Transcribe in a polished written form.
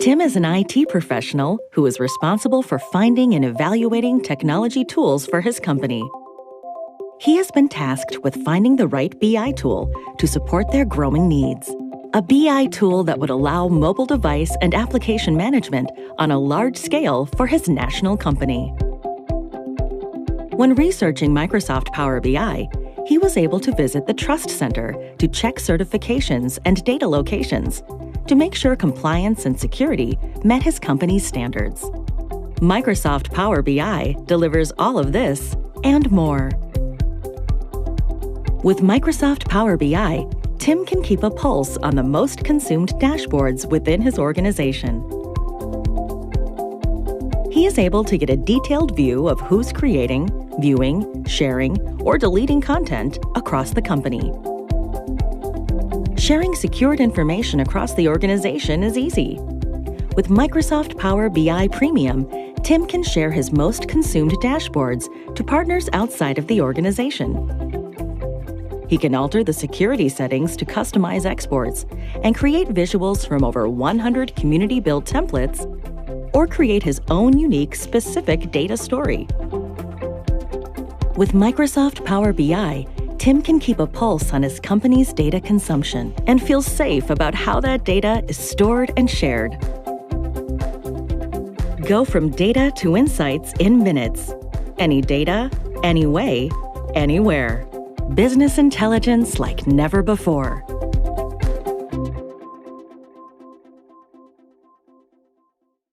Tim is an IT professional who is responsible for finding and evaluating technology tools for his company. He has been tasked with finding the right BI tool to support their growing needs. A BI tool that would allow mobile device and application management on a large scale for his national company. When researching Microsoft Power BI, he was able to visit the Trust Center to check certifications and data locations to make sure compliance and security met his company's standards. Microsoft Power BI delivers all of this and more. With Microsoft Power BI, Tim can keep a pulse on the most consumed dashboards within his organization. He is able to get a detailed view of who's creating, viewing, sharing, or deleting content across the company. Sharing secured information across the organization is easy. With Microsoft Power BI Premium, Tim can share his most consumed dashboards to partners outside of the organization. He can alter the security settings to customize exports and create visuals from over 100 community-built templates, or create his own unique specific data story. With Microsoft Power BI, Tim can keep a pulse on his company's data consumption and feel safe about how that data is stored and shared. Go from data to insights in minutes. Any data, any way, anywhere. Business intelligence like never before.